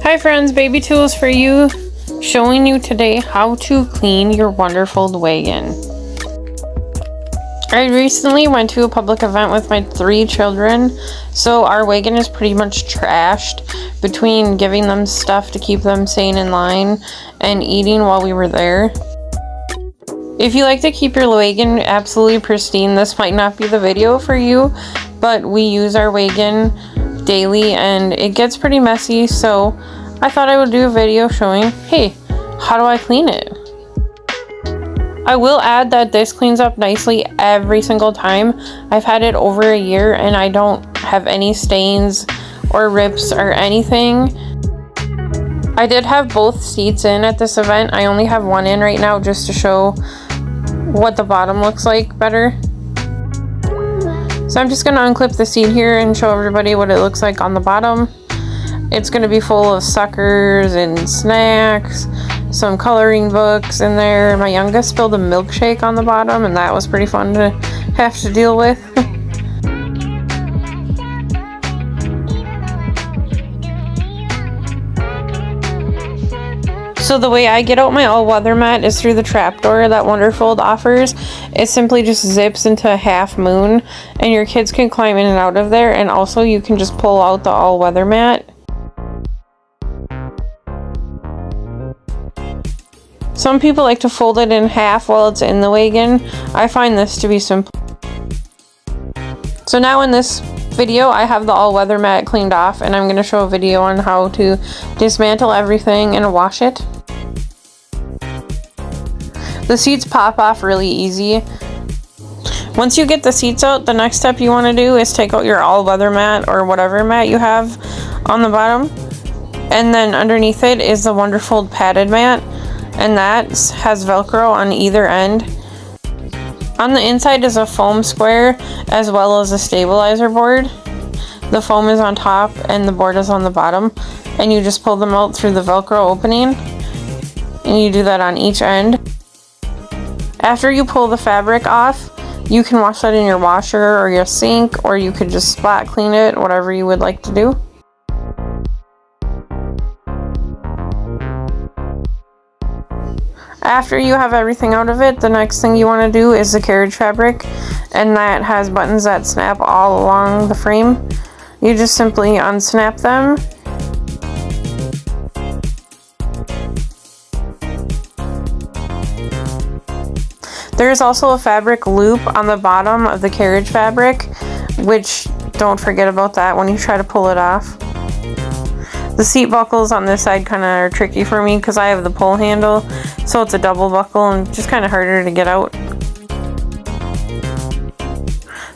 Hi friends, baby tools for you, showing you today how to clean your Wonderfold wagon. I recently went to a public event with my 3 children, so our wagon is pretty much trashed between giving them stuff to keep them sane in line and eating while we were there. If you like to keep your wagon absolutely pristine, this might not be the video for you, but we use our wagon daily and it gets pretty messy, so I thought I would do a video showing, hey, how do I clean it? I will add that this cleans up nicely every single time. I've had it over a year and I don't have any stains or rips or anything. I did have both seats in at this event. I only have one in right now just to show what the bottom looks like better. So I'm just going to unclip the seat here and show everybody what it looks like on the bottom. It's going to be full of suckers and snacks, some coloring books in there. My youngest spilled a milkshake on the bottom and that was pretty fun to have to deal with. So the way I get out my all-weather mat is through the trapdoor that Wonderfold offers. It simply just zips into a half moon and your kids can climb in and out of there, and also you can just pull out the all-weather mat. Some people like to fold it in half while it's in the wagon. I find this to be simple. So now in this video I have the all-weather mat cleaned off and I'm going to show a video on how to dismantle everything and wash it. The seats pop off really easy. Once you get the seats out, the next step you want to do is take out your all-weather mat or whatever mat you have on the bottom, and then underneath it is the Wonderfold padded mat, and that has Velcro on either end. On the inside is a foam square as well as a stabilizer board. The foam is on top and the board is on the bottom, and you just pull them out through the Velcro opening, and you do that on each end. After you pull the fabric off, you can wash that in your washer or your sink, or you could just spot clean it, whatever you would like to do. After you have everything out of it, the next thing you want to do is the carriage fabric, and that has buttons that snap all along the frame. You just simply unsnap them. There is also a fabric loop on the bottom of the carriage fabric, which don't forget about that when you try to pull it off. The seat buckles on this side kind of are tricky for me because I have the pull handle, so it's a double buckle and just kind of harder to get out.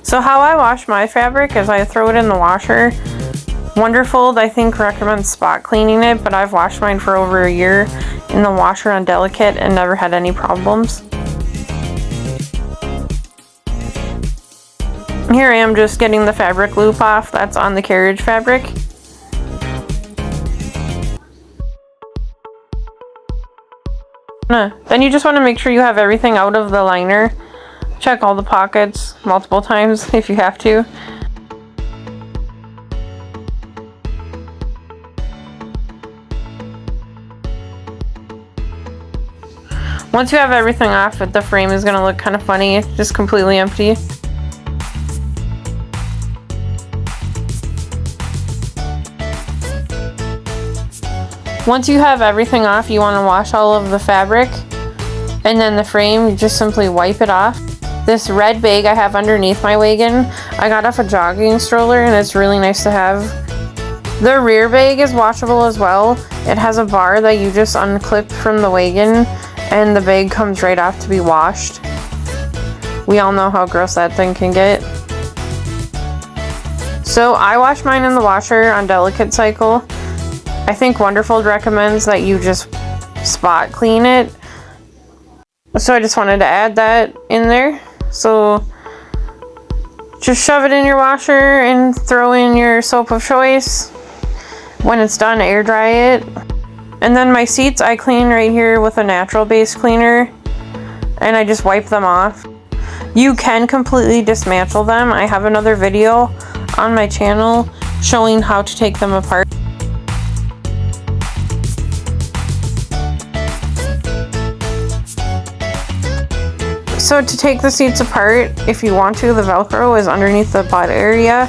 So how I wash my fabric is I throw it in the washer. Wonderfold, I think, recommends spot cleaning it, but I've washed mine for over a year in the washer on delicate and never had any problems. Here I am just getting the fabric loop off that's on the carriage fabric. Then you just want to make sure you have everything out of the liner. Check all the pockets multiple times if you have to. Once you have everything off, the frame is going to look kind of funny. It's just completely empty. Once you have everything off, you want to wash all of the fabric, and then the frame, you just simply wipe it off. This red bag I have underneath my wagon, I got off a jogging stroller and it's really nice to have. The rear bag is washable as well. It has a bar that you just unclip from the wagon and the bag comes right off to be washed. We all know how gross that thing can get. So I wash mine in the washer on delicate cycle. I think Wonderfold recommends that you just spot clean it. So I just wanted to add that in there. So just shove it in your washer and throw in your soap of choice. When it's done, air dry it. And then my seats I clean right here with a natural base cleaner, and I just wipe them off. You can completely dismantle them. I have another video on my channel showing how to take them apart. So to take the seats apart, if you want to, the Velcro is underneath the butt area.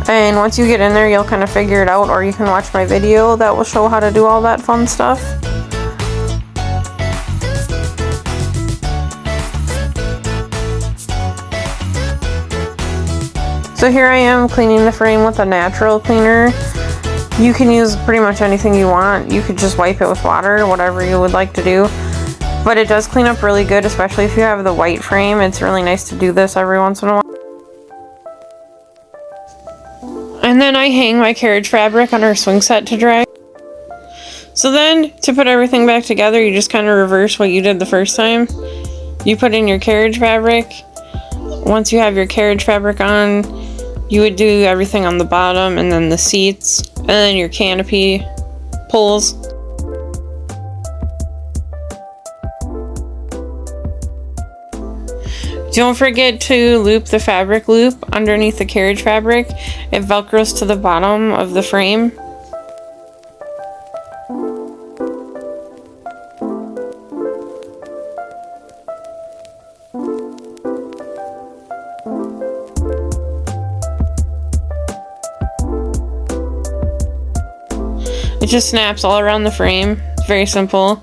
And once you get in there, you'll kind of figure it out, or you can watch my video that will show how to do all that fun stuff. So here I am cleaning the frame with a natural cleaner. You can use pretty much anything you want. You could just wipe it with water, whatever you would like to do. But it does clean up really good, especially if you have the white frame. It's really nice to do this every once in a while. And then I hang my carriage fabric on our swing set to dry. So then, to put everything back together, you just kind of reverse what you did the first time. You put in your carriage fabric. Once you have your carriage fabric on, you would do everything on the bottom, and then the seats, and then your canopy pulls. Don't forget to loop the fabric loop underneath the carriage fabric. It velcros to the bottom of the frame. It just snaps all around the frame. It's very simple.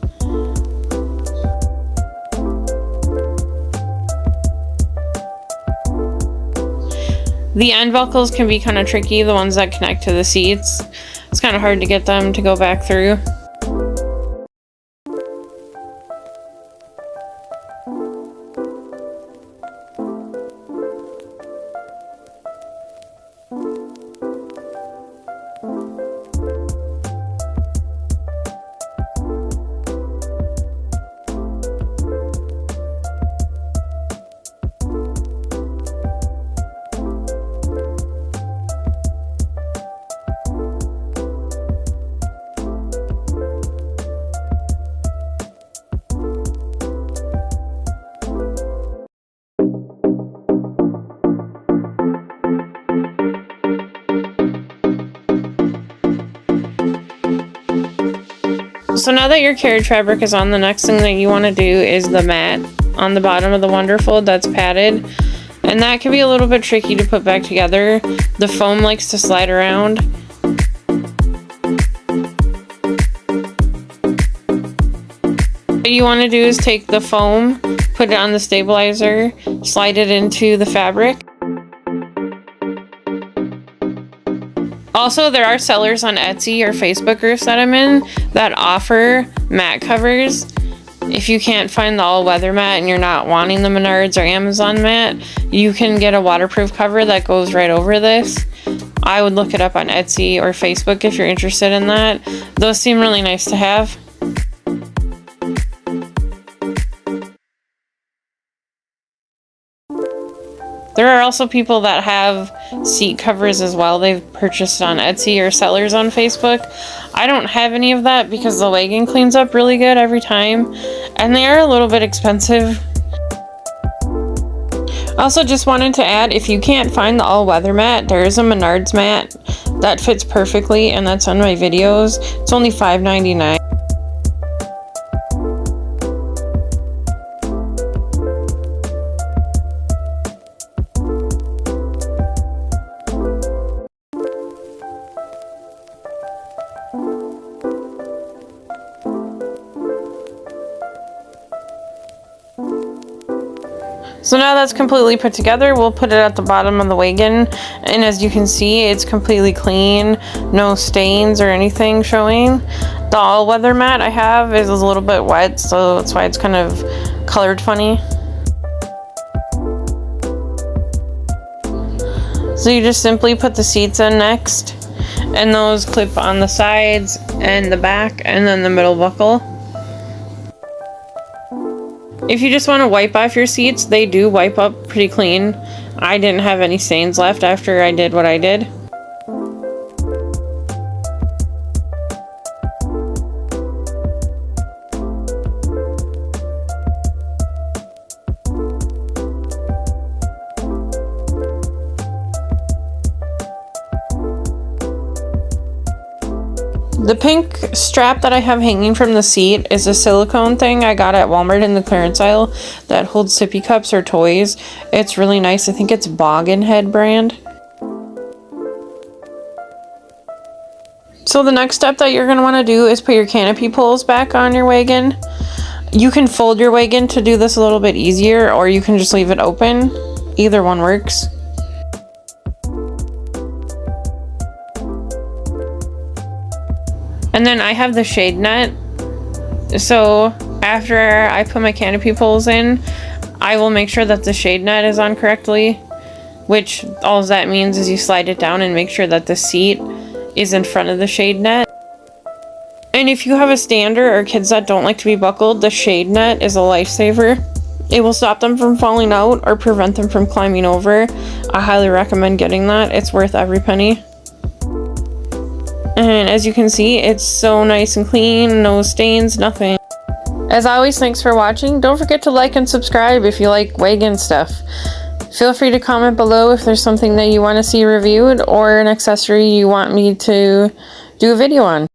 The end velcros can be kind of tricky, the ones that connect to the seats. It's kind of hard to get them to go back through. So now that your carriage fabric is on, the next thing that you want to do is the mat on the bottom of the Wonderfold that's padded. And that can be a little bit tricky to put back together. The foam likes to slide around. What you want to do is take the foam, put it on the stabilizer, slide it into the fabric. Also, there are sellers on Etsy or Facebook groups that I'm in that offer mat covers. If you can't find the all-weather mat and you're not wanting the Menards or Amazon mat, you can get a waterproof cover that goes right over this. I would look it up on Etsy or Facebook if you're interested in that. Those seem really nice to have. There are also people that have seat covers as well. They've purchased on Etsy or sellers on Facebook. I don't have any of that because the wagon cleans up really good every time, and they are a little bit expensive. Also, just wanted to add, if you can't find the all-weather mat, there is a Menards mat that fits perfectly, and that's on my videos. It's only $5.99. So now that's completely put together, we'll put it at the bottom of the wagon, and as you can see, it's completely clean, no stains or anything showing. The all-weather mat I have is a little bit wet, so that's why it's kind of colored funny. So you just simply put the seats in next, and those clip on the sides and the back, and then the middle buckle. If you just want to wipe off your seats, they do wipe up pretty clean. I didn't have any stains left after I did what I did. The pink strap that I have hanging from the seat is a silicone thing I got at Walmart in the clearance aisle that holds sippy cups or toys. It's really nice. I think it's Boggin Head brand. So the next step that you're going to want to do is put your canopy poles back on your wagon. You can fold your wagon to do this a little bit easier, or you can just leave it open. Either one works. And then I have the shade net. So after I put my canopy poles in, I will make sure that the shade net is on correctly, which all that means is you slide it down and make sure that the seat is in front of the shade net. And if you have a stander or kids that don't like to be buckled, the shade net is a lifesaver. It will stop them from falling out or prevent them from climbing over. I highly recommend getting that. It's worth every penny. And as you can see, it's so nice and clean, no stains, nothing. As always, thanks for watching. Don't forget to like and subscribe if you like wagon stuff. Feel free to comment below if there's something that you want to see reviewed or an accessory you want me to do a video on.